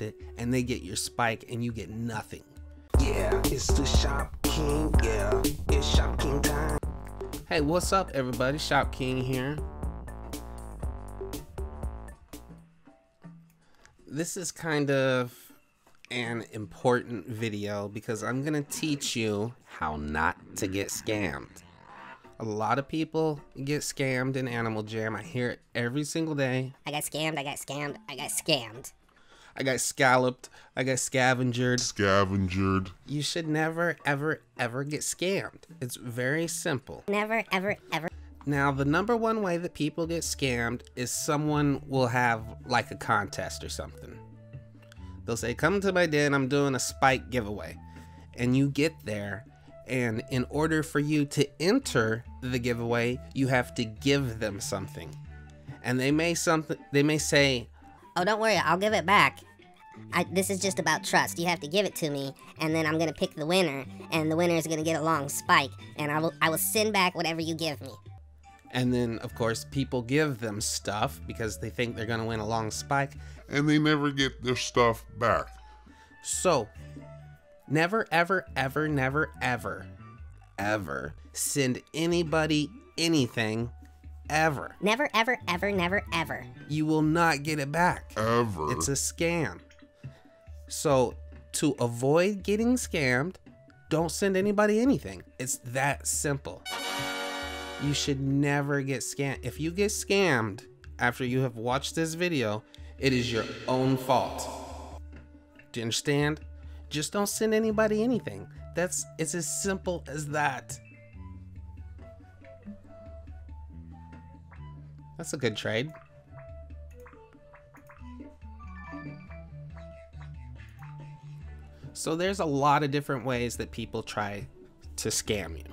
gift it, and they get your spike and you get nothing. Yeah, it's the Shop King. Yeah, it's Shop King time. Hey, what's up everybody? Shop King here. This is kind of an important video because I'm gonna teach you how not to get scammed. A lot of people get scammed in Animal Jam. I hear it every single day. I got scammed, I got scammed, I got scammed. I got scalloped, I got scavengered. You should never, ever get scammed. It's very simple. Never, ever. Now, the number one way that people get scammed is someone will have like a contest or something. They'll say, come to my den, I'm doing a spike giveaway. And you get there, and in order for you to enter the giveaway, you have to give them something. And they may say, oh, don't worry, I'll give it back. This is just about trust. You have to give it to me, and then I'm gonna pick the winner, and the winner is gonna get a long spike, and I will send back whatever you give me. And then, of course, people give them stuff because they think they're gonna win a long spike. And they never get their stuff back. So, never, ever send anybody anything, ever. Never, ever. You will not get it back. Ever. It's a scam. So, to avoid getting scammed, don't send anybody anything. It's that simple. You should never get scammed. If you get scammed after you have watched this video, it is your own fault. Do you understand? Just don't send anybody anything. It's as simple as that. That's a good trade. So there's a lot of different ways that people try to scam you.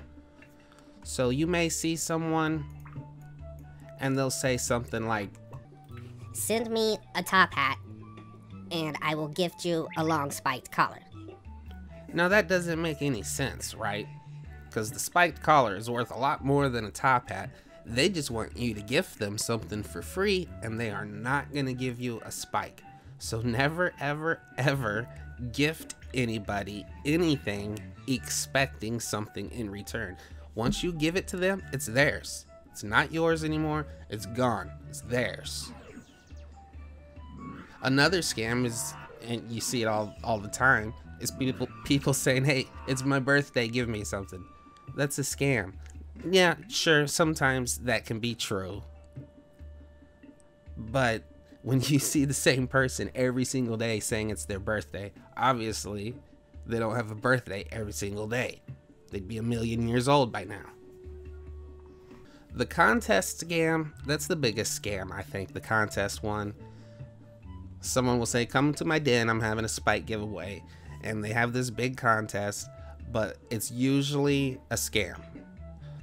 So you may see someone and they'll say something like, send me a top hat and I will gift you a long spiked collar. Now that doesn't make any sense, right? Because the spiked collar is worth a lot more than a top hat. They just want you to gift them something for free, and they are not going to give you a spike. So never, ever gift anybody anything expecting something in return. Once you give it to them, it's theirs. It's not yours anymore. It's gone. It's theirs. Another scam is, and you see it all the time, is people saying, hey, it's my birthday, give me something. That's a scam. Yeah, sure, sometimes that can be true. But when you see the same person every single day saying it's their birthday, obviously they don't have a birthday every single day. They'd be 1,000,000 years old by now. The contest scam, that's the biggest scam, I think, the contest one. Someone will say, come to my den, I'm having a spike giveaway. And they have this big contest, but it's usually a scam.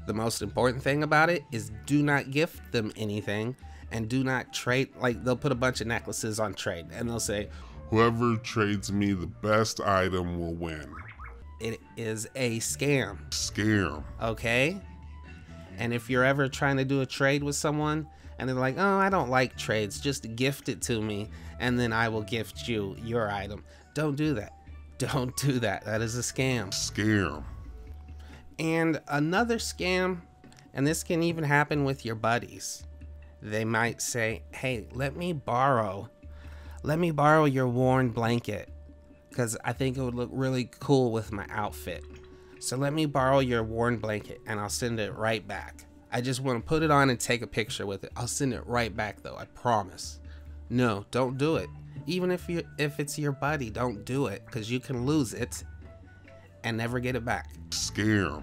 The most important thing about it is do not gift them anything, and do not trade. Like, they'll put a bunch of necklaces on trade and they'll say, whoever trades me the best item will win. It is a scam. Scam. Okay? And if you're ever trying to do a trade with someone and they're like, oh, I don't like trades, just gift it to me and then I will gift you your item. Don't do that. Don't do that. That is a scam. Scam. And another scam, and this can even happen with your buddies. They might say, hey, let me borrow your worn blanket because I think it would look really cool with my outfit. So let me borrow your worn blanket and I'll send it right back. I just want to put it on and take a picture with it. I'll send it right back though, I promise. No, don't do it. Even if it's your buddy, don't do it because you can lose it and never get it back. Scam.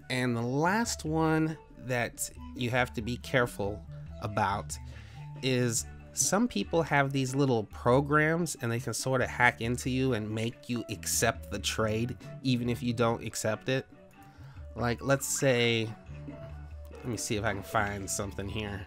And the last one that you have to be careful about is some people have these little programs and they can sort of hack into you and make you accept the trade even if you don't accept it. Like, let's say, let me see if I can find something here.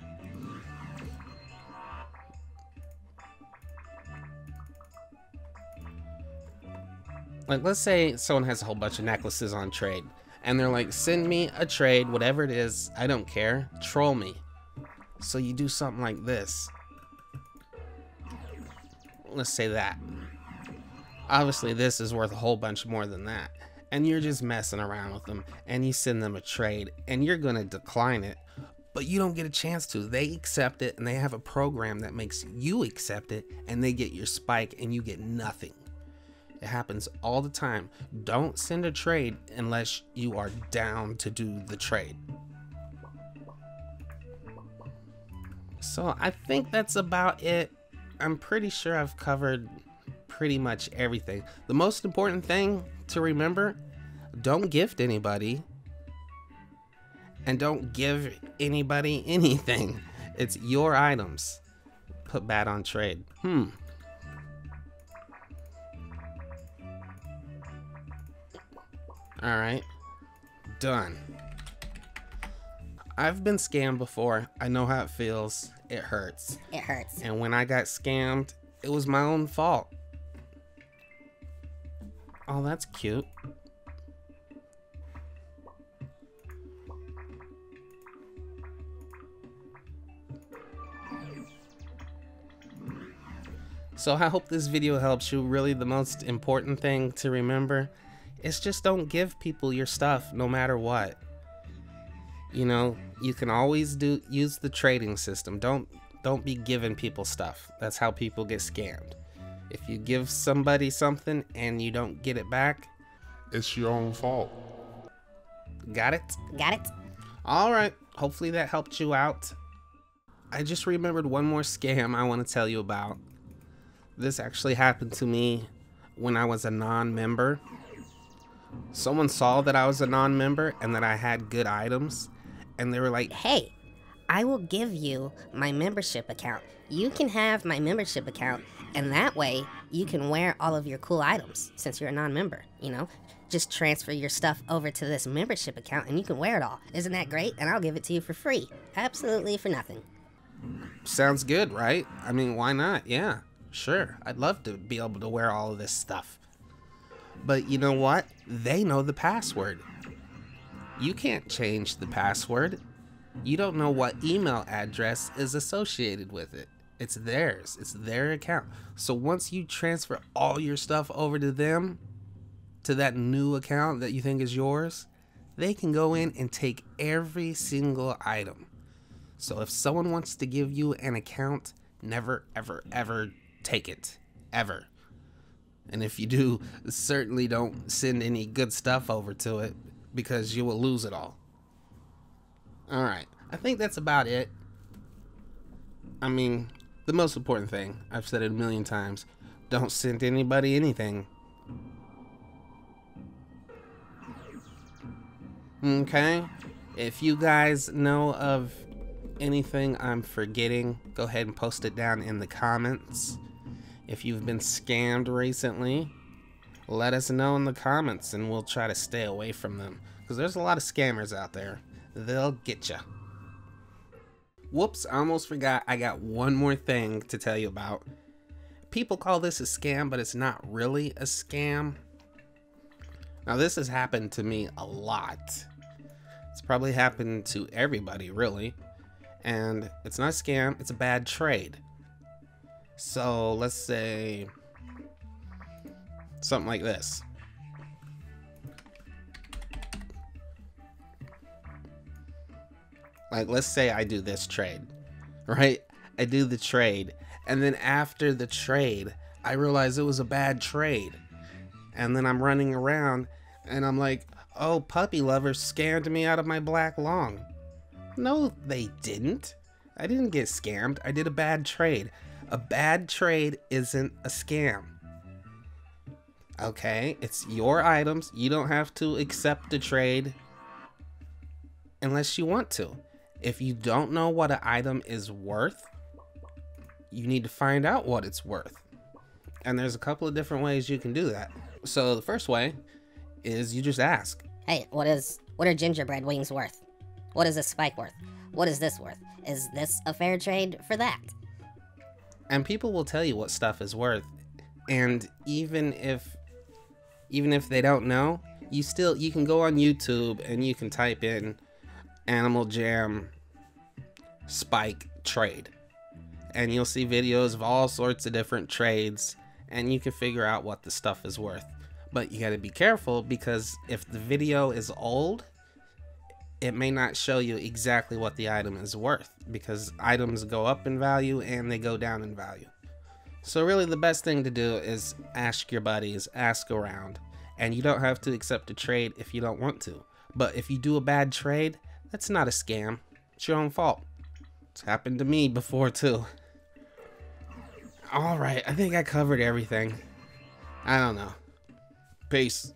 Like, let's say someone has a whole bunch of necklaces on trade and they're like, send me a trade, whatever it is, I don't care, troll me. So you do something like this. let's say that. Obviously, this is worth a whole bunch more than that. And you're just messing around with them, and you send them a trade, and you're gonna decline it, but you don't get a chance to. They accept it, and they have a program that makes you accept it, and they get your spike, and you get nothing. It happens all the time. Don't send a trade unless you are down to do the trade. So I think that's about it. I'm pretty sure I've covered pretty much everything. The most important thing to remember, don't gift anybody, and don't give anybody anything. It's your items. Put bad on trade. Alright, done. I've been scammed before. I know how it feels. It hurts. It hurts. And when I got scammed, it was my own fault. Oh, that's cute. So I hope this video helps you. Really, the most important thing to remember is just don't give people your stuff no matter what. You know, you can always use the trading system. Don't be giving people stuff. That's how people get scammed. If you give somebody something and you don't get it back, It's your own fault. got it? Got it? All right. Hopefully that helped you out. I just remembered one more scam I want to tell you about. This actually happened to me when I was a non-member. Someone saw that I was a non-member and that I had good items, and they were like, Hey, I will give you my membership account. You can have my membership account, and that way you can wear all of your cool items since you're a non-member, you know? Just transfer your stuff over to this membership account and you can wear it all. Isn't that great? And I'll give it to you for free. Absolutely for nothing. sounds good, right? I mean, why not? Yeah, sure. I'd love to be able to wear all of this stuff. But you know what? They know the password. You can't change the password. You don't know what email address is associated with it. It's theirs. It's their account. So once you transfer all your stuff over to them, to that new account that you think is yours, they can go in and take every single item. So if someone wants to give you an account, never, ever, ever take it. Ever. And if you do, certainly don't send any good stuff over to it, because you will lose it all. Alright, I think that's about it. I mean, the most important thing, I've said it a million times, don't send anybody anything. Okay? If you guys know of anything I'm forgetting, go ahead and post it down in the comments. If you've been scammed recently, let us know in the comments and we'll try to stay away from them. Because there's a lot of scammers out there. They'll get you. Whoops, I almost forgot. I got one more thing to tell you about. People call this a scam, but it's not really a scam. Now, this has happened to me a lot. It's probably happened to everybody, really. And it's not a scam, it's a bad trade. So let's say something like this. Like, let's say I do this trade, right? I do the trade, and then after the trade, I realize it was a bad trade. And then I'm running around, and I'm like, oh, puppy lovers scammed me out of my black long. No, they didn't. I didn't get scammed. I did a bad trade. A bad trade isn't a scam. Okay, it's your items. You don't have to accept the trade unless you want to. If you don't know what an item is worth, you need to find out what it's worth. And there's a couple of different ways you can do that. So the first way is you just ask. Hey, what are gingerbread wings worth? What is a spike worth? What is this worth? Is this a fair trade for that? And people will tell you what stuff is worth. And even if they don't know, you can go on YouTube and you can type in Animal Jam spike trade. and you'll see videos of all sorts of different trades, and you can figure out what the stuff is worth. But you gotta be careful, because if the video is old, it may not show you exactly what the item is worth, because items go up in value and they go down in value. So really the best thing to do is ask your buddies, ask around, and you don't have to accept a trade if you don't want to. But if you do a bad trade, that's not a scam. It's your own fault. It's happened to me before too. Alright, I think I covered everything. I don't know. Peace.